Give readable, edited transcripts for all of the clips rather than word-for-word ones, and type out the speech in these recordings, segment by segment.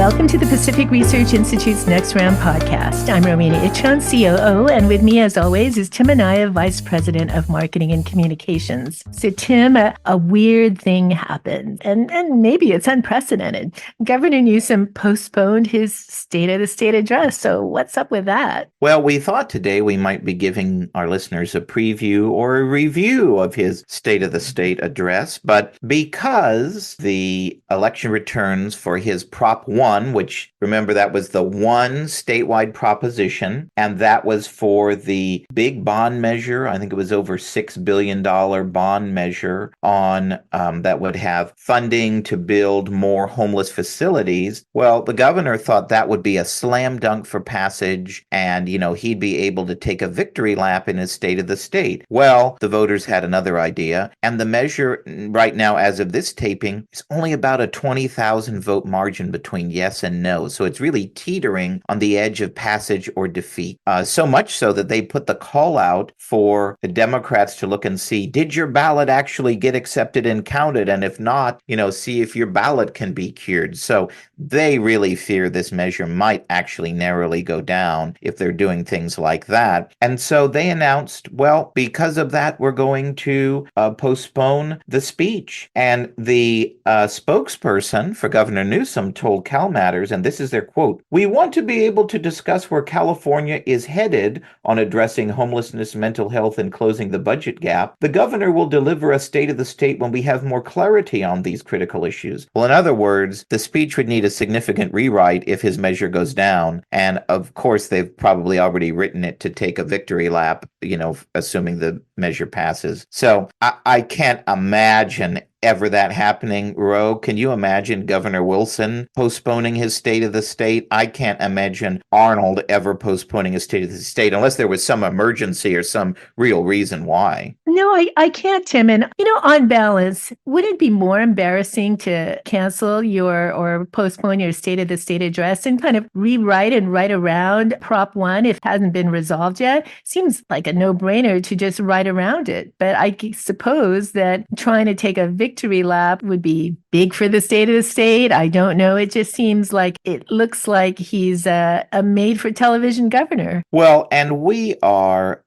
Welcome to the Pacific Research Institute's Next Round podcast. I'm Rowena and COO, and with me, as always, is Tim Anaya, Vice President of Marketing and Communications. So, Tim, a weird thing happened, and maybe it's unprecedented. Governor Newsom postponed his State of the State address. So, what's up with that? Well, we thought today we might be giving our listeners a preview or a review of his State of the State address, but because the election returns for his Prop 1, which, remember, that was the one statewide proposition, and that was for the big bond measure. I think it was over $6 billion bond measure on that would have funding to build more homeless facilities. Well, the governor thought that would be a slam dunk for passage, and, he'd be able to take a victory lap in his State of the State. Well, the voters had another idea, and the measure right now, as of this taping, is only about a 20,000 vote margin between yes and no. So it's really teetering on the edge of passage or defeat. So much so that they put the call out for the Democrats to look and see, did your ballot actually get accepted and counted? And if not, see if your ballot can be cured. So they really fear this measure might actually narrowly go down if they're doing things like that. And so they announced, well, because of that, we're going to postpone the speech. And the spokesperson for Governor Newsom told Cal Matters, and this is their quote, "We want to be able to discuss where California is headed on addressing homelessness, mental health, and closing the budget gap. The governor will deliver a State of the State when we have more clarity on these critical issues." Well, in other words, the speech would need a significant rewrite if his measure goes down. And of course, they've probably already written it to take a victory lap, assuming the measure passes. So I can't imagine ever that happening. Ro, can you imagine Governor Wilson postponing his State of the State? I can't imagine Arnold ever postponing his State of the State unless there was some emergency or some real reason why. No, I can't, Tim. And, on balance, would it be more embarrassing to cancel or postpone your State of the State address and kind of rewrite and write around Prop 1 if it hasn't been resolved yet? Seems like a no-brainer to just write around it. But I suppose that trying to take a victory lap would be big for the State of the State. I don't know. It just seems like it looks like he's a made-for-television governor. Well, and we are,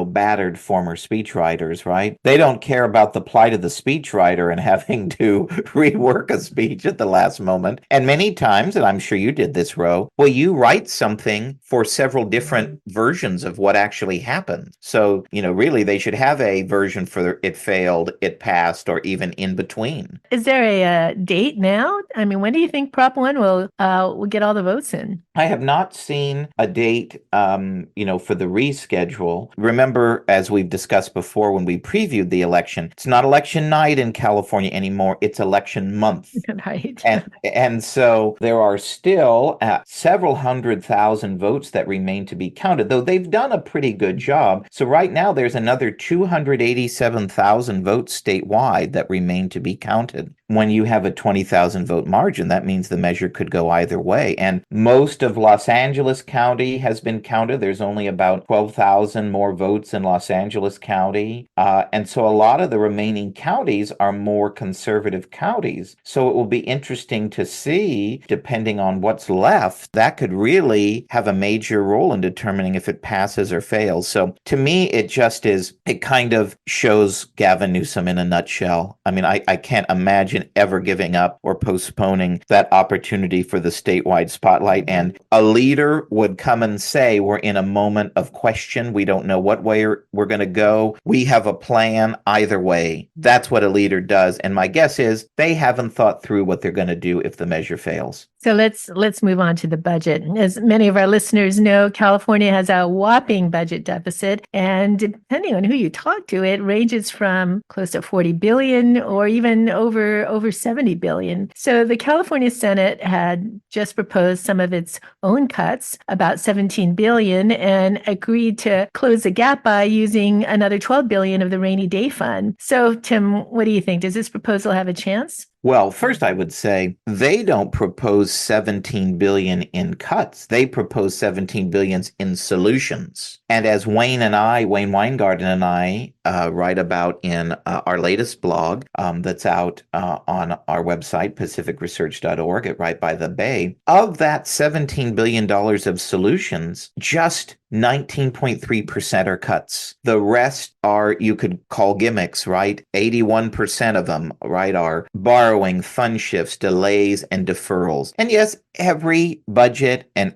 battered former speechwriters, right? They don't care about the plight of the speechwriter and having to rework a speech at the last moment. And many times, and I'm sure you did this, Ro, well, you write something for several different versions of what actually happened. So, really, they should have a version for it failed, it passed, or even in between. Is there a date now? I mean, when do you think Prop 1 will get all the votes in? I have not seen a date, for the reschedule. Remember, as we've discussed before when we previewed the election, it's not election night in California anymore. It's election month. Right. And so there are still several 100,000 votes that remain to be counted, though they've done a pretty good job. So right now there's another 287,000 votes statewide that remain to be counted. When you have a 20,000 vote margin, that means the measure could go either way. And most of Los Angeles County has been counted. There's only about 12,000 more votes in Los Angeles County. And so a lot of the remaining counties are more conservative counties. So it will be interesting to see, depending on what's left, that could really have a major role in determining if it passes or fails. So to me, it kind of shows Gavin Newsom in a nutshell. I mean, I can't imagine ever giving up or postponing that opportunity for the statewide spotlight. And a leader would come and say, we're in a moment of question. We don't know what way we're going to go. We have a plan either way. That's what a leader does. And my guess is they haven't thought through what they're going to do if the measure fails. So let's move on to the budget. As many of our listeners know, California has a whopping budget deficit, and depending on who you talk to, it ranges from close to 40 billion or even over 70 billion. So the California Senate had just proposed some of its own cuts, about 17 billion, and agreed to close the gap by using another 12 billion of the rainy day fund. So Tim, what do you think? Does this proposal have a chance? Well, first I would say they don't propose 17 billion in cuts. They propose 17 billion in solutions. And as Wayne Weingarten and I write about in our latest blog that's out on our website, pacificresearch.org, at Right by the Bay. Of that $17 billion of solutions, just 19.3% are cuts. The rest are, you could call gimmicks, right? 81% of them, right, are borrowing, fund shifts, delays, and deferrals. And yes, every budget and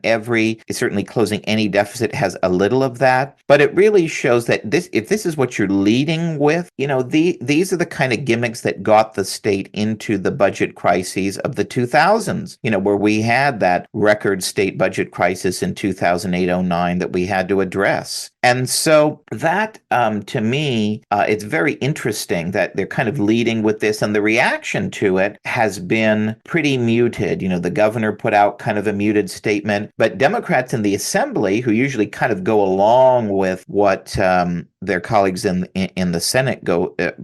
certainly closing any deficit has a little of that, but it really shows that if this is what you're leading with, these are the kind of gimmicks that got the state into the budget crises of the 2000s, where we had that record state budget crisis in 2008-09 that we had to address. And so that, to me, it's very interesting that they're kind of leading with this, and the reaction to it has been pretty muted. The governor put out kind of a muted statement, but Democrats in the Assembly, who usually kind of go along with what their colleagues in the Senate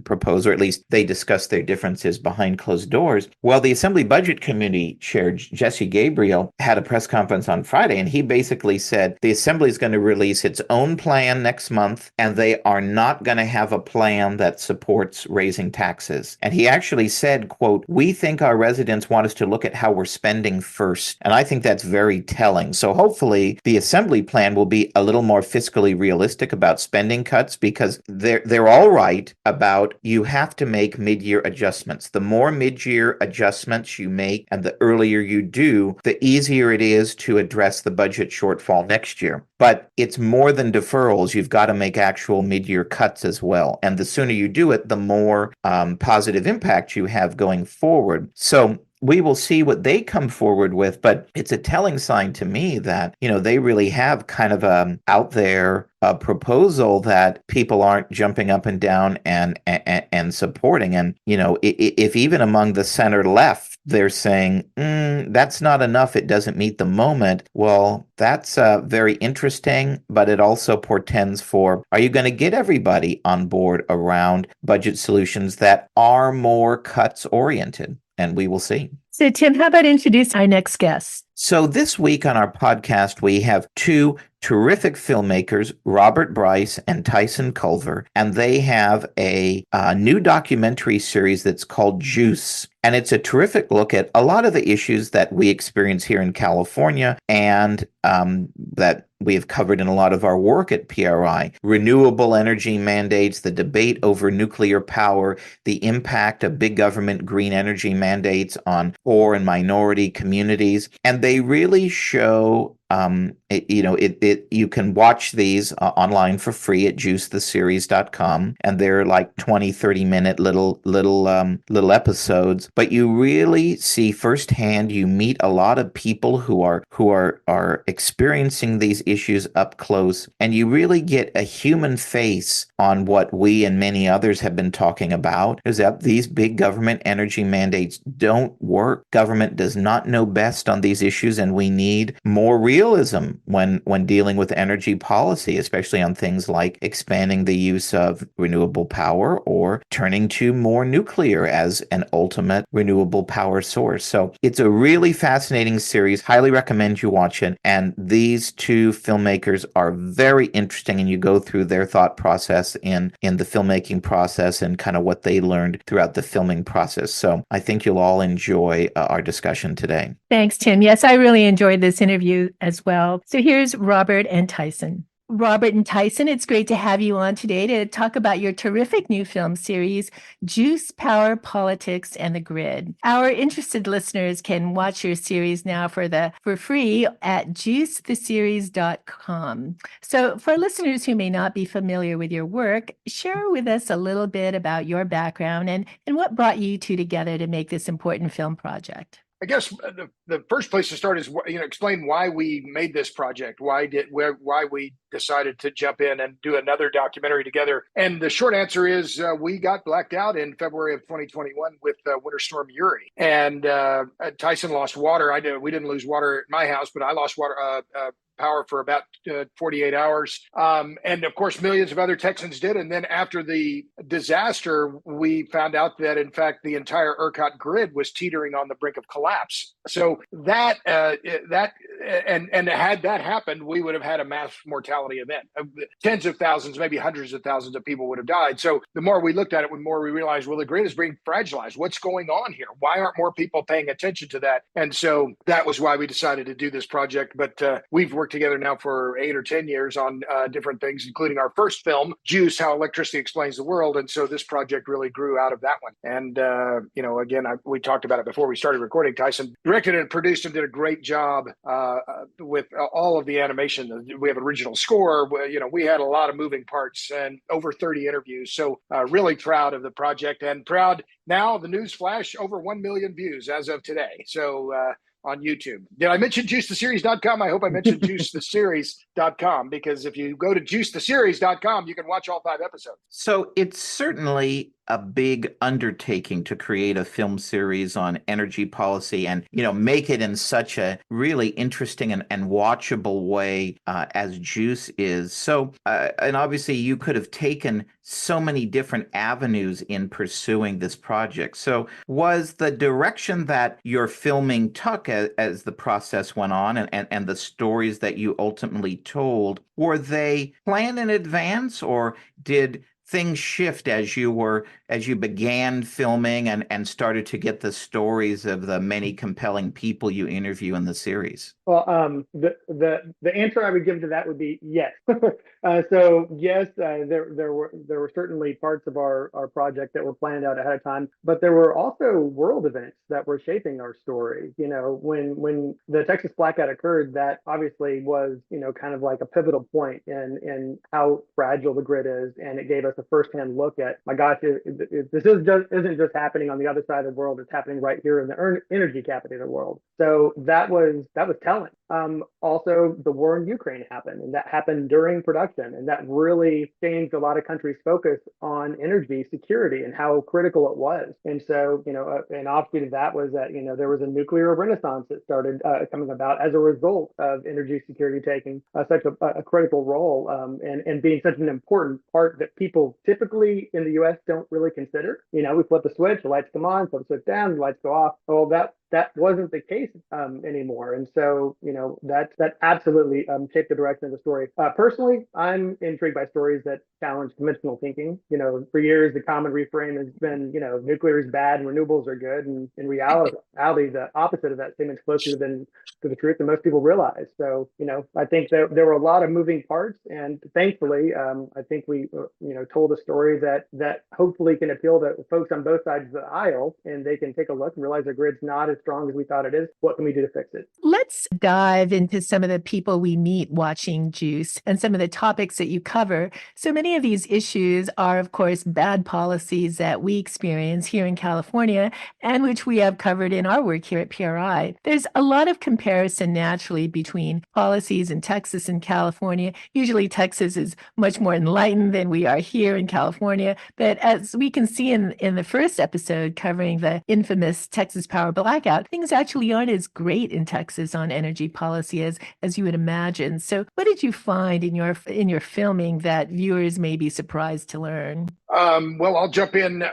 propose, or at least they discuss their differences behind closed doors. Well, the Assembly Budget Committee Chair Jesse Gabriel had a press conference on Friday, and he basically said the Assembly is going to release its own plan next month, and they are not going to have a plan that supports raising taxes. And he actually said, quote, "We think our residents want us to look at how we're spending first." And I think that's very telling. So hopefully the Assembly plan will be a little more fiscally realistic about spending cuts, because they're all right about you have to make mid-year adjustments. The more mid-year adjustments you make and the earlier you do, the easier it is to address the budget shortfall next year. But it's more than deferrals. You've got to make actual mid-year cuts as well. And the sooner you do it, the more positive impact you have going forward. So we will see what they come forward with, but it's a telling sign to me that, they really have kind of out there a proposal that people aren't jumping up and down and supporting. And, if even among the center left, they're saying, that's not enough, it doesn't meet the moment. Well, that's very interesting, but it also portends for, are you going to get everybody on board around budget solutions that are more cuts oriented? And we will see. So, Tim, how about introduce our next guest? So this week on our podcast, we have two terrific filmmakers, Robert Bryce and Tyson Culver, and they have a new documentary series that's called Juice. And it's a terrific look at a lot of the issues that we experience here in California and that we have covered in a lot of our work at PRI. Renewable energy mandates, the debate over nuclear power, the impact of big government green energy mandates on poor and minority communities. And they really show you can watch these online for free at juicetheseries.com, and they're like 20-30 minute little episodes, but you really see firsthand, you meet a lot of people who are experiencing these issues up close, and you really get a human face on what we and many others have been talking about, is that these big government energy mandates don't work. Government does not know best on these issues, and we need more realism when dealing with energy policy, especially on things like expanding the use of renewable power or turning to more nuclear as an ultimate renewable power source. So it's a really fascinating series. Highly recommend you watch it. And these two filmmakers are very interesting, and you go through their thought process in the filmmaking process and kind of what they learned throughout the filming process. So I think you'll all enjoy our discussion today. Thanks, Tim. Yes, I really enjoyed this interview as well. So here's Robert and Tyson. Robert and Tyson, it's great to have you on today to talk about your terrific new film series, Juice, Power, Politics, and the Grid. Our interested listeners can watch your series now for free at juicetheseries.com. So for listeners who may not be familiar with your work, share with us a little bit about your background and what brought you two together to make this important film project. I guess the first place to start is explain why we made this project, why we decided to jump in and do another documentary together. And the short answer is we got blacked out in February of 2021 with Winter Storm Uri, and Tyson lost water. We didn't lose water at my house, but I lost water. power for about 48 hours. And of course, millions of other Texans did. And then after the disaster, we found out that, in fact, the entire ERCOT grid was teetering on the brink of collapse. So that had that happened, we would have had a mass mortality event. Tens of thousands, maybe hundreds of thousands of people would have died. So the more we looked at it, the more we realized, well, the grid is being fragilized. What's going on here? Why aren't more people paying attention to that? And so that was why we decided to do this project. But we've worked together now for 8 or 10 years on different things, including our first film, Juice, How Electricity Explains the World. And so this project really grew out of that one. And, again, we talked about it before we started recording. Tyson directed and produced and did a great job with all of the animation. We have original score. We had a lot of moving parts and over 30 interviews. So really proud of the project, and proud now, the news flash, over 1 million views as of today. So on YouTube. Did I mention juicetheseries.com? I hope I mentioned juicetheseries.com, because if you go to juicetheseries.com, you can watch all 5 episodes. So it's certainly a big undertaking to create a film series on energy policy and, make it in such a really interesting and watchable way as Juice is. So, and obviously you could have taken so many different avenues in pursuing this project. So was the direction that your filming took as the process went on and the stories that you ultimately told, were they planned in advance, or did things shift as you began filming and started to get the stories of the many compelling people you interview in the series? Well, the answer I would give to that would be yes. So yes, there were certainly parts of our project that were planned out ahead of time, but there were also world events that were shaping our story. When the Texas blackout occurred, that obviously was kind of like a pivotal point in how fragile the grid is, and it gave us a firsthand look at, my gosh, this isn't just happening on the other side of the world; it's happening right here in the energy capital of the world. So that was telling. Also, the war in Ukraine happened, and that happened during production, and that really changed a lot of countries' focus on energy security and how critical it was. And so, an offshoot of that was that there was a nuclear renaissance that started coming about as a result of energy security taking such a critical role and being such an important part that people typically in the U.S. don't really consider. We flip the switch, the lights come on, flip the switch down, the lights go off. Well, that wasn't the case anymore. And so, that absolutely shaped the direction of the story. Personally, I'm intrigued by stories that challenge conventional thinking. For years, the common reframe has been, nuclear is bad and renewables are good. And in reality, the opposite of that statement is closer to the truth than most people realize. So, I think that there were a lot of moving parts. And thankfully, I think we, told a story that hopefully can appeal to folks on both sides of the aisle, and they can take a look and realize the grid's not as strong as we thought it is. What can we do to fix it? Let's dive into some of the people we meet watching Juice and some of the topics that you cover. So many of these issues are, of course, bad policies that we experience here in California and which we have covered in our work here at PRI. There's a lot of comparison naturally between policies in Texas and California. Usually Texas is much more enlightened than we are here in California. But as we can see in the first episode covering the infamous Texas power blackout, things actually aren't as great in Texas on energy policy as you would imagine. So what did you find in your filming that viewers may be surprised to learn? Well, I'll jump in.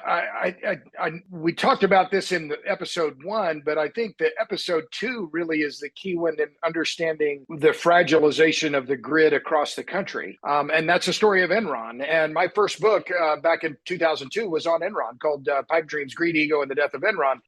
We talked about this in episode 1, but I think that episode 2 really is the key one in understanding the fragilization of the grid across the country. And that's the story of Enron. And my first book back in 2002 was on Enron, called Pipe Dreams, Greed, Ego, and the Death of Enron.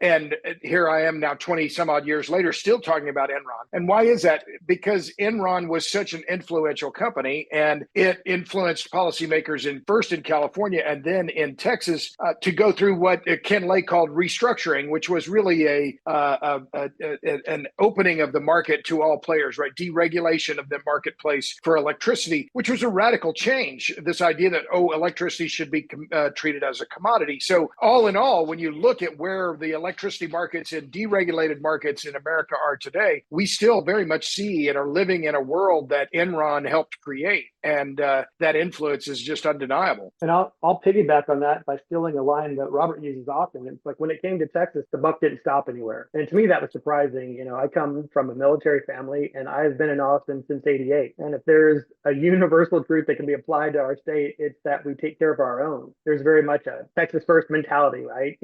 And here I am now 20 some odd years later, still talking about Enron. And why is that? Because Enron was such an influential company, and it influenced policymakers first in California and then in Texas to go through what Ken Lay called restructuring, which was really an opening of the market to all players, right? Deregulation of the marketplace for electricity, which was a radical change. This idea that, electricity should be treated as a commodity. So all in all, when you look at where the electricity markets and deregulated markets in America are today, we still very much see and are living in a world that Enron helped create. and that influence is just undeniable. And I'll piggyback on that by stealing a line that Robert uses often. It's like when it came to Texas, the buck didn't stop anywhere. And to me, that was surprising. I come from a military family and I've been in Austin since '88. And if there's a universal truth that can be applied to our state, it's that we take care of our own. There's very much a Texas first mentality, right?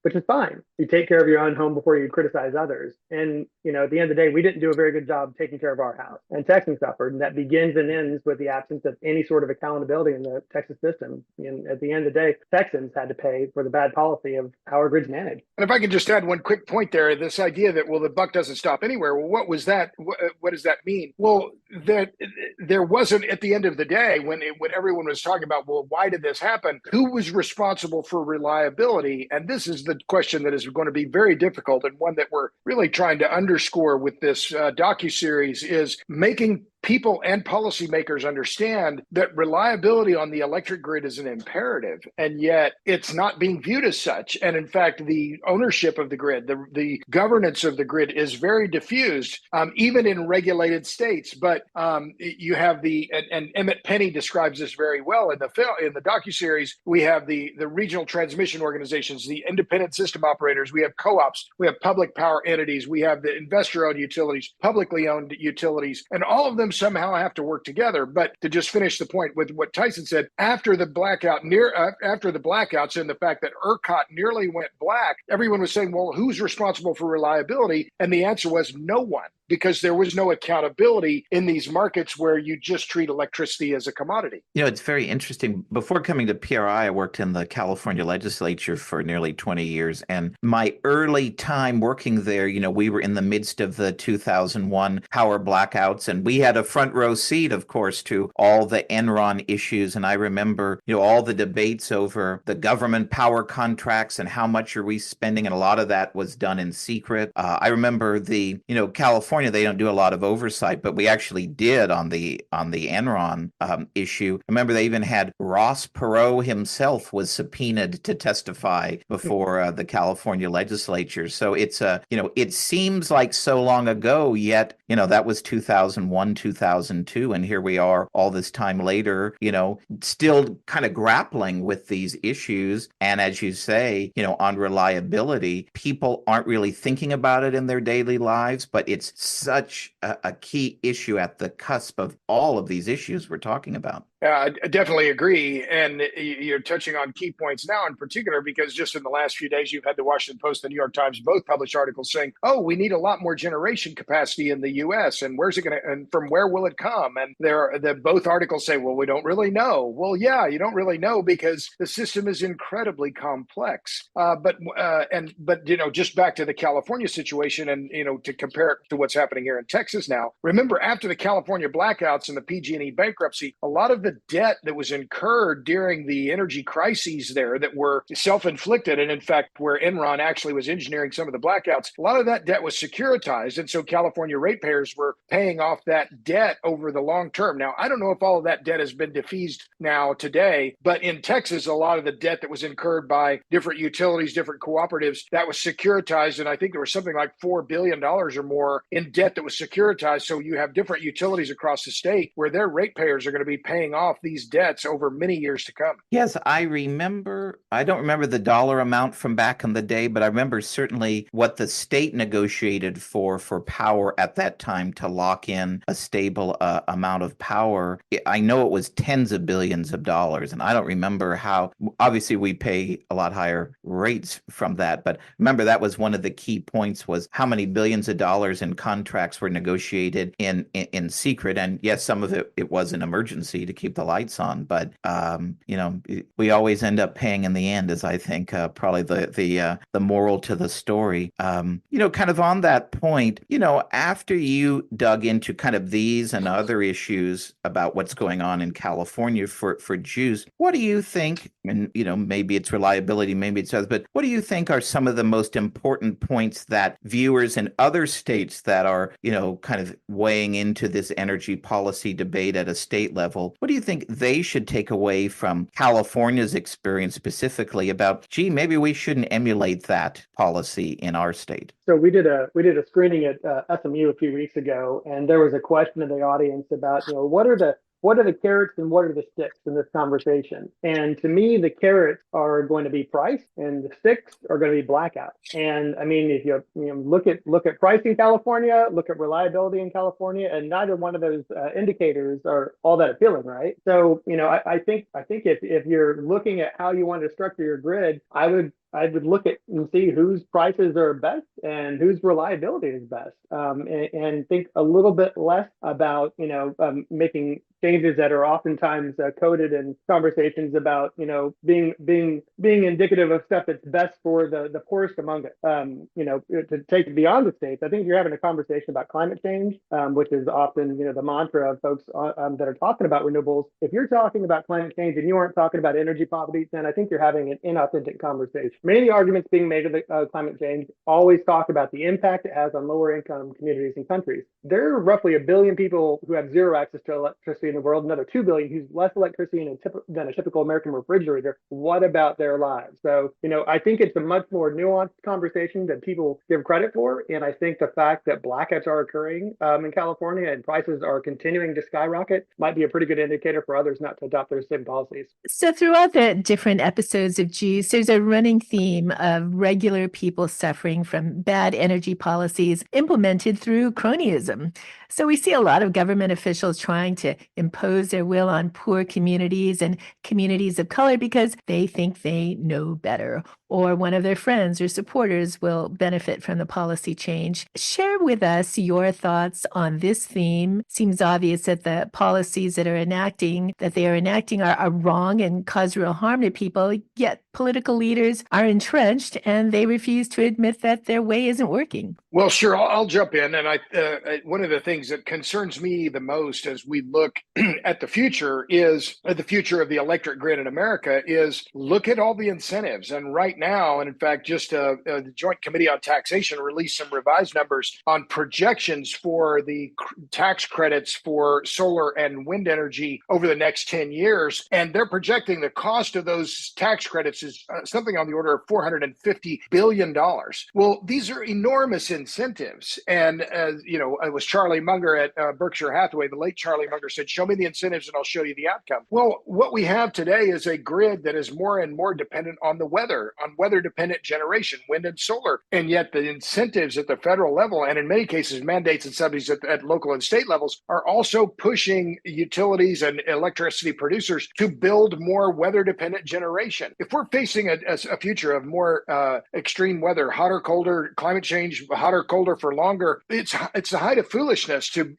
Which is fine. You take care of your own home before you criticize others. And, at the end of the day, we didn't do a very good job taking care of our house. And Texans suffered. And that begins and ends with the absence of any sort of accountability in the Texas system. And at the end of the day, Texans had to pay for the bad policy of how our grid's managed. And if I can just add one quick point there, this idea that, well, the buck doesn't stop anywhere. Well, what was that? What does that mean? Well, that there wasn't, at the end of the day, when everyone was talking about, well, why did this happen? Who was responsible for reliability? And this is the question that is going to be very difficult, and one that we're really trying to underscore with this docuseries is making people and policymakers understand that reliability on the electric grid is an imperative, and yet it's not being viewed as such. And in fact, the ownership of the grid, the governance of the grid is very diffused, even in regulated states. But you have and Emmett Penny describes this very well in the docuseries. We have the regional transmission organizations, the independent system operators, we have co-ops, we have public power entities, we have the investor-owned utilities, publicly owned utilities, and all of them somehow have to work together. But to just finish the point with what Tyson said, after the blackouts and the fact that ERCOT nearly went black, everyone was saying, well, who's responsible for reliability? And the answer was no one, because there was no accountability in these markets where you just treat electricity as a commodity. It's very interesting. Before coming to PRI, I worked in the California legislature for nearly 20 years. And my early time working there, we were in the midst of the 2001 power blackouts, and we had a front row seat, of course, to all the Enron issues. And I remember, all the debates over the government power contracts and how much are we spending. And a lot of that was done in secret. I remember California, they don't do a lot of oversight, but we actually did on the Enron issue. I remember they even had Ross Perot himself was subpoenaed to testify before the California legislature. So it's it seems like so long ago, yet that was 2001, 2002, and here we are all this time later, still kind of grappling with these issues. And as you say, on reliability, people aren't really thinking about it in their daily lives, but it's such a key issue at the cusp of all of these issues we're talking about. I definitely agree. And you're touching on key points now in particular, because just in the last few days, you've had the Washington Post and the New York Times both publish articles saying, oh, we need a lot more generation capacity in the U.S. And where's it going to, and from where will it come? And both articles say, well, we don't really know. Well, yeah, you don't really know because the system is incredibly complex. But just back to the California situation and, to compare it to what's happening here in Texas now. Remember, after the California blackouts and the PG&E bankruptcy, a lot of the debt that was incurred during the energy crises there that were self-inflicted, and in fact, where Enron actually was engineering some of the blackouts, a lot of that debt was securitized. And so California ratepayers were paying off that debt over the long term. Now, I don't know if all of that debt has been defeased now today, but in Texas, a lot of the debt that was incurred by different utilities, different cooperatives, that was securitized. And I think there was something like $4 billion or more in debt that was securitized. So you have different utilities across the state where their ratepayers are going to be paying off these debts over many years to come. Yes, I don't remember the dollar amount from back in the day, but I remember certainly what the state negotiated for power at that time to lock in a stable amount of power. I know it was tens of billions of dollars, and I don't remember how. Obviously, we pay a lot higher rates from that, but remember that was one of the key points, was how many billions of dollars in contracts were negotiated in secret. And yes, some of it was an emergency to keep the lights on, but we always end up paying in the end, is I think probably the moral to the story. Kind of on that point, after you dug into kind of these and other issues about what's going on in California for Jews, what do you think? And maybe it's reliability, maybe it's others, but what do you think are some of the most important points that viewers in other states that are kind of weighing into this energy policy debate at a state level, what do you think they should take away from California's experience specifically about, maybe we shouldn't emulate that policy in our state? So we did a screening at SMU a few weeks ago, and there was a question in the audience about, what are the what are the carrots and what are the sticks in this conversation? And to me, the carrots are going to be price, and the sticks are going to be blackout. And I mean, if you look at price in California, look at reliability in California, and neither one of those indicators are all that appealing, right? So I think if you're looking at how you want to structure your grid, I would look at and see whose prices are best and whose reliability is best, and think a little bit less about making changes that are oftentimes coded in conversations about being indicative of stuff that's best for the poorest among it. To take it beyond the states, I think you're having a conversation about climate change, which is often the mantra of folks that are talking about renewables. If you're talking about climate change and you aren't talking about energy poverty, then I think you're having an inauthentic conversation. Many of the arguments being made of climate change always talk about the impact it has on lower income communities and countries. There are roughly 1 billion people who have zero access to electricity in the world, another 2 billion who use less electricity than a typical American refrigerator. What about their lives? So, I think it's a much more nuanced conversation than people give credit for. And I think the fact that blackouts are occurring in California and prices are continuing to skyrocket might be a pretty good indicator for others not to adopt those same policies. So throughout the different episodes of Juice, there's a running theme of regular people suffering from bad energy policies implemented through cronyism. So we see a lot of government officials trying to impose their will on poor communities and communities of color because they think they know better, or one of their friends or supporters will benefit from the policy change. Share with us your thoughts on this theme. Seems obvious that the policies that they are enacting are wrong and cause real harm to people, yet political leaders are entrenched and they refuse to admit that their way isn't working. Well, sure, I'll jump in. And one of the things that concerns me the most as we look at the future of the electric grid in America is look at all the incentives. And right now, and in fact, just the Joint Committee on Taxation released some revised numbers on projections for the tax credits for solar and wind energy over the next 10 years. And they're projecting the cost of those tax credits is something on the order of $450 billion. Well, these are enormous incentives. And, it was Charlie Munger at Berkshire Hathaway, the late Charlie Munger said, show me the incentives and I'll show you the outcome. Well, what we have today is a grid that is more and more dependent on the weather, on weather-dependent generation, wind and solar. And yet the incentives at the federal level, and in many cases, mandates and subsidies at local and state levels, are also pushing utilities and electricity producers to build more weather-dependent generation. If we're facing a future of more extreme weather, hotter, colder, climate change, hotter, colder for longer, it's the height of foolishness to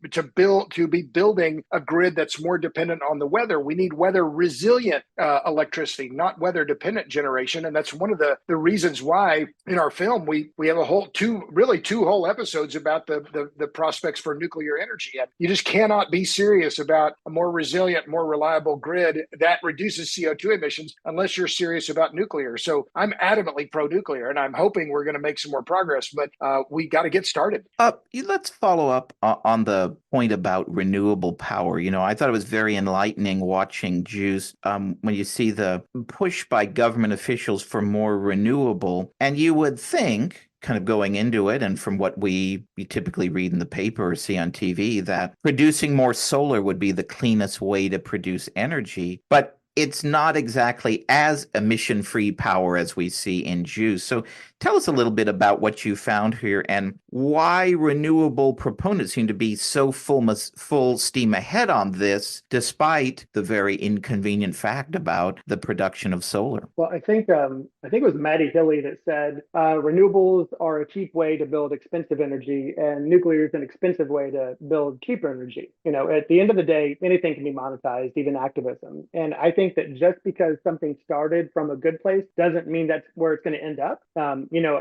be building a grid that's more dependent on the weather. We need weather resilient electricity, not weather dependent generation. And that's one of the reasons why in our film we have two whole episodes about the prospects for nuclear energy. And you just cannot be serious about a more resilient, more reliable grid that reduces CO2 emissions unless you're serious about nuclear. So I'm adamantly pro-nuclear, and I'm hoping we're going to make some more progress, but we got to get started. Let's follow up on the point about renewable power. I thought it was very enlightening watching Juice when you see the push by government officials for more renewable, and you would think, kind of going into it, and from what we typically read in the paper or see on TV, that producing more solar would be the cleanest way to produce energy. But it's not exactly as emission-free power as we see in Juice. So tell us a little bit about what you found here and why renewable proponents seem to be so full steam ahead on this, despite the very inconvenient fact about the production of solar. Well, I think it was Maddie Hilley that said renewables are a cheap way to build expensive energy, and nuclear is an expensive way to build cheaper energy. At the end of the day, anything can be monetized, even activism. And I think that just because something started from a good place doesn't mean that's where it's going to end up.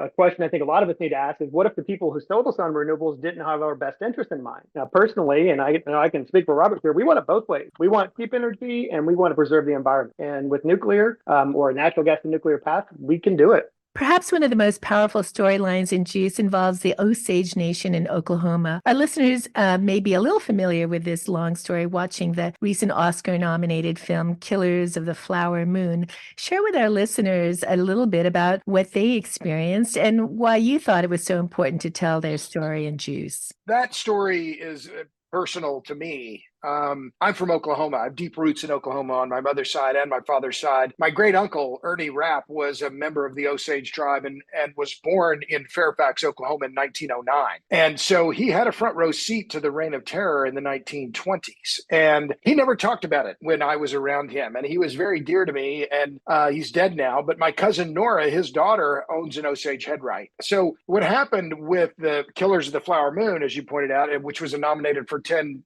A question I think a lot of us need to ask is, what if the people who sold us on renewables didn't have our best interest in mind? Now, personally, and I can speak for Robert here, we want it both ways. We want cheap energy and we want to preserve the environment. And with nuclear or a natural gas and nuclear path, we can do it. Perhaps one of the most powerful storylines in Juice involves the Osage Nation in Oklahoma. Our listeners may be a little familiar with this long story watching the recent Oscar-nominated film Killers of the Flower Moon. Share with our listeners a little bit about what they experienced and why you thought it was so important to tell their story in Juice. That story is personal to me. I'm from Oklahoma. I have deep roots in Oklahoma on my mother's side and my father's side. My great uncle, Ernie Rapp, was a member of the Osage tribe and was born in Fairfax, Oklahoma in 1909. And so he had a front row seat to the Reign of Terror in the 1920s. And he never talked about it when I was around him. And he was very dear to me. And he's dead now. But my cousin Nora, his daughter, owns an Osage headright. So what happened with the Killers of the Flower Moon, as you pointed out, which was nominated for 10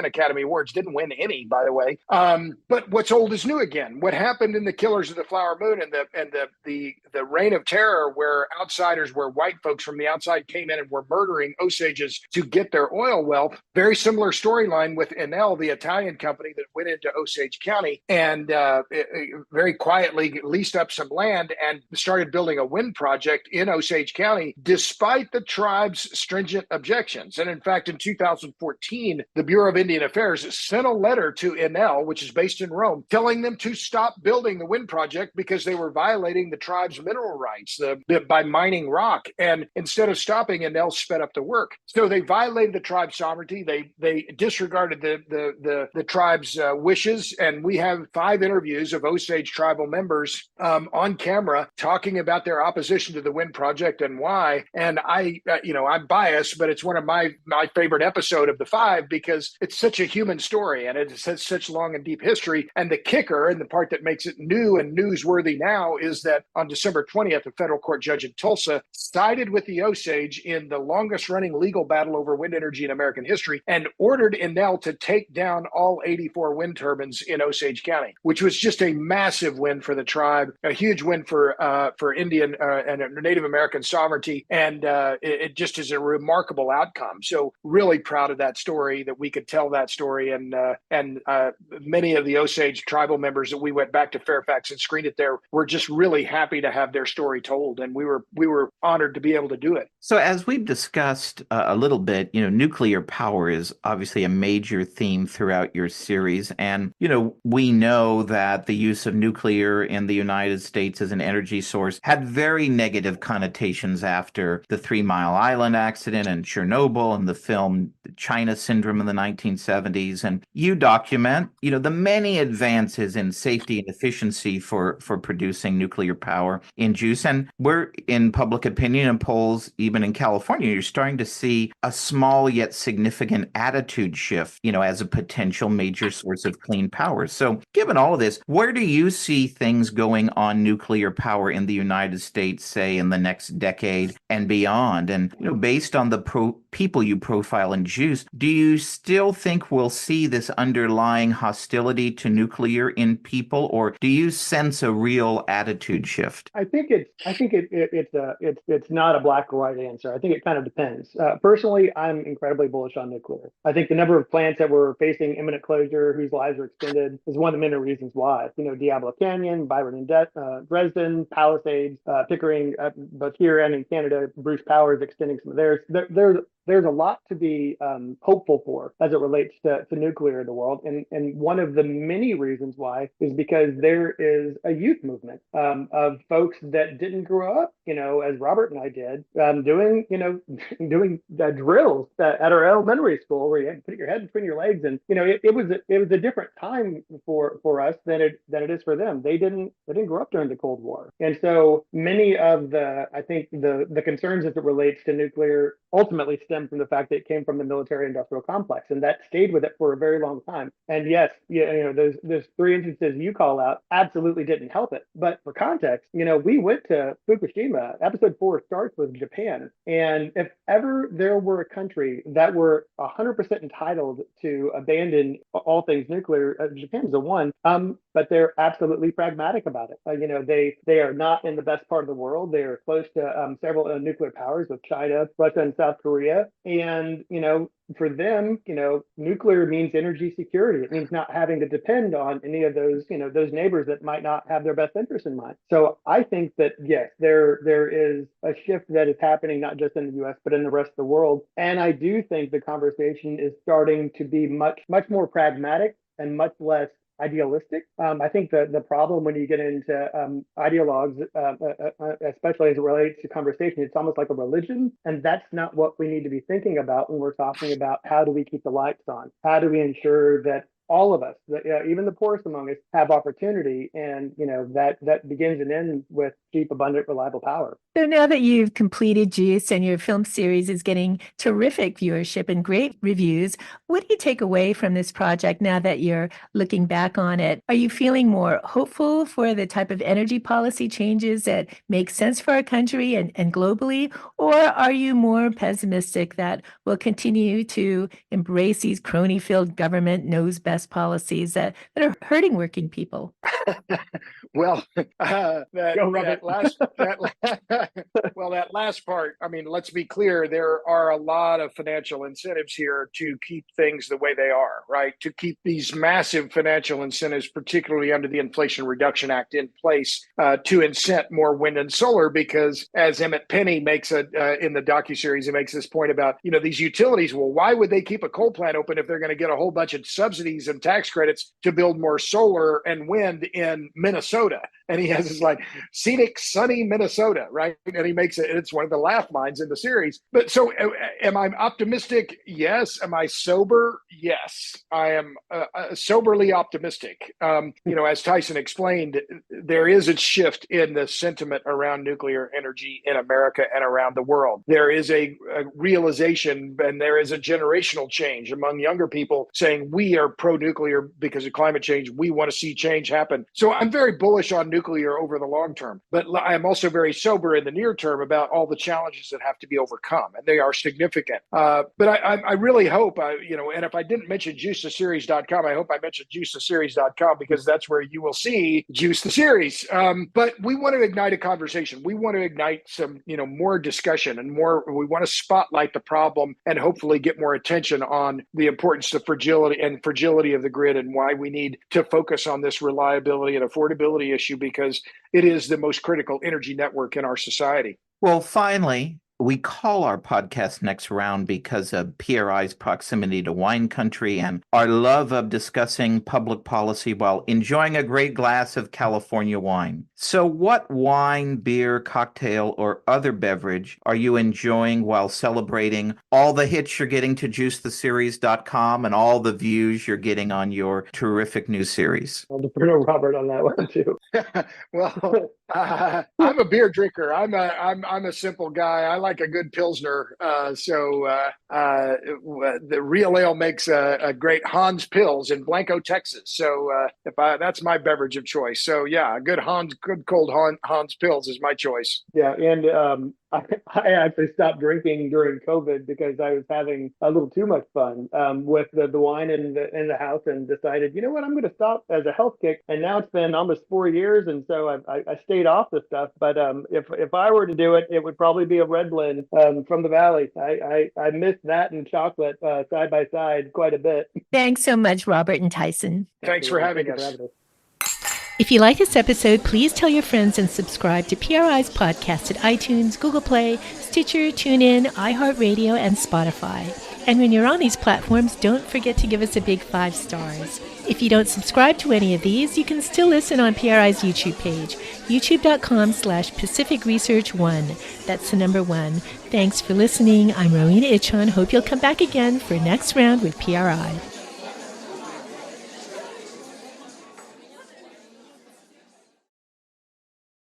Academy Awards, didn't win any, by the way. But what's old is new again. What happened in the Killers of the Flower Moon and the Reign of Terror, where white folks from the outside came in and were murdering Osages to get their oil wealth. Very similar storyline with Enel, the Italian company that went into Osage County and very quietly leased up some land and started building a wind project in Osage County, despite the tribe's stringent objections. And in fact, in 2014, the Bureau of Indian Affairs sent a letter to Enel, which is based in Rome, telling them to stop building the wind project because they were violating the tribe's mineral rights by mining rock. And instead of stopping, Enel sped up the work. So they violated the tribe's sovereignty. They disregarded the tribe's wishes. And we have 5 interviews of Osage tribal members on camera talking about their opposition to the wind project and why. And I'm biased, but it's one of my favorite episode of the 5 because it's such a human story and it has such long and deep history. And the kicker and the part that makes it new and newsworthy now is that on December 20th, a federal court judge in Tulsa sided with the Osage in the longest running legal battle over wind energy in American history and ordered Enel to take down all 84 wind turbines in Osage County, which was just a massive win for the tribe, a huge win for Indian and Native American sovereignty. And it just is a remarkable outcome. So really proud of that story, that we could tell that story. And many of the Osage tribal members that we went back to Fairfax and screened it there were just really happy to have their story told. And we were honored to be able to do it. So as we've discussed a little bit, nuclear power is obviously a major theme throughout your series. And, we know that the use of nuclear in the United States as an energy source had very negative connotations after the 3 Mile Island accident and Chernobyl and the film China Syndrome in the 1970s. And you document, the many advances in safety and efficiency for producing nuclear power in use. And we're in public opinion and polls, even in California, you're starting to see a small yet significant attitude shift, as a potential major source of clean power. So given all of this, where do you see things going on nuclear power in the United States, say in the next decade and beyond? And, based on the people you profile in Juice, do you still think we'll see this underlying hostility to nuclear in people, or do you sense a real attitude shift? I think it's not a black or white answer. I think it kind of depends. Personally, I'm incredibly bullish on nuclear. I think the number of plants that were facing imminent closure, whose lives are extended, is one of the many reasons why. Diablo Canyon, Byron and Dresden, Palisades, Pickering, both here and in Canada, Bruce Power is extending some of theirs. There's a lot to be hopeful for as it relates to nuclear in the world. And one of the many reasons why is because there is a youth movement of folks that didn't grow up, as Robert and I did, doing drills at our elementary school where you had to put your head between your legs. And, it was a different time for us than it is for them. They didn't grow up during the Cold War. And so many of the concerns as it relates to nuclear ultimately stem from the fact that it came from the military industrial complex, and that stayed with it for a very long time. And yes, those 3 instances you call out absolutely didn't help it. But for context, we went to Fukushima. Episode 4 starts with Japan. And if ever there were a country that were 100% entitled to abandon all things nuclear, Japan's the one. But they're absolutely pragmatic about it. They are not in the best part of the world. They are close to several nuclear powers with China, Russia, and South Korea. And, for them, nuclear means energy security. It means not having to depend on any of those neighbors that might not have their best interest in mind. So I think that, yes, there is a shift that is happening, not just in the US, but in the rest of the world. And I do think the conversation is starting to be much, much more pragmatic and much less idealistic. I think the problem when you get into ideologues, especially as it relates to conversation, it's almost like a religion, and that's not what we need to be thinking about when we're talking about how do we keep the lights on? How do we ensure that all of us, even the poorest among us, have opportunity, and that begins and ends with cheap, abundant, reliable power. So now that you've completed Juice and your film series is getting terrific viewership and great reviews, what do you take away from this project now that you're looking back on it? Are you feeling more hopeful for the type of energy policy changes that make sense for our country and globally? Or are you more pessimistic that we'll continue to embrace these crony-filled government knows best policies that are hurting working people? Well, that last part, I mean, let's be clear, there are a lot of financial incentives here to keep things the way they are, right? To keep these massive financial incentives, particularly under the Inflation Reduction Act, in place to incent more wind and solar, because as Emmett Penny makes in the docuseries, he makes this point about, these utilities, well, why would they keep a coal plant open if they're going to get a whole bunch of subsidies and tax credits to build more solar and wind in Minnesota? And he has this scenic, sunny Minnesota, right? And he makes it's one of the laugh lines in the series. But so am I optimistic? Yes. Am I sober? Yes. I am soberly optimistic. As Tyson explained, there is a shift in the sentiment around nuclear energy in America and around the world. There is a realization, and there is a generational change among younger people saying we are pro-nuclear because of climate change. We want to see change happen. So I'm very bullish on nuclear over the long term, but I'm also very sober in the near term about all the challenges that have to be overcome, and they are significant. But I really hope, and if I didn't mention juicetheseries.com, I hope I mentioned juicetheseries.com, because that's where you will see Juice the Series. But we want to ignite a conversation. We want to ignite some, more discussion and more. We want to spotlight the problem and hopefully get more attention on the importance of fragility of the grid, and why we need to focus on this reliability and affordability issue, because it is the most critical energy network in our society. Well, finally, we call our podcast Next Round because of PRI's proximity to wine country and our love of discussing public policy while enjoying a great glass of California wine. So what wine, beer, cocktail, or other beverage are you enjoying while celebrating all the hits you're getting to juicetheseries.com and all the views you're getting on your terrific new series? I'll defer to Robert on that one too. Well, I'm a beer drinker. I'm a simple guy. I like a good Pilsner. The Real Ale makes a great Hans Pils in Blanco, Texas. So that's my beverage of choice. So yeah, a good cold Hans Pils is my choice. Yeah, and I actually stopped drinking during COVID because I was having a little too much fun with the wine in the house, and decided, what, I'm going to stop as a health kick. And now it's been almost 4 years, and so I stayed off the stuff. But if I were to do it, it would probably be a red blend from the Valley. I miss that and chocolate side by side quite a bit. Thanks so much, Robert and Tyson. Thanks for having us. If you like this episode, please tell your friends and subscribe to PRI's podcast at iTunes, Google Play, Stitcher, TuneIn, iHeartRadio, and Spotify. And when you're on these platforms, don't forget to give us a big 5 stars. If you don't subscribe to any of these, you can still listen on PRI's YouTube page, youtube.com/Pacific Research 1. That's the number 1. Thanks for listening. I'm Rowena Itchon. Hope you'll come back again for Next Round with PRI.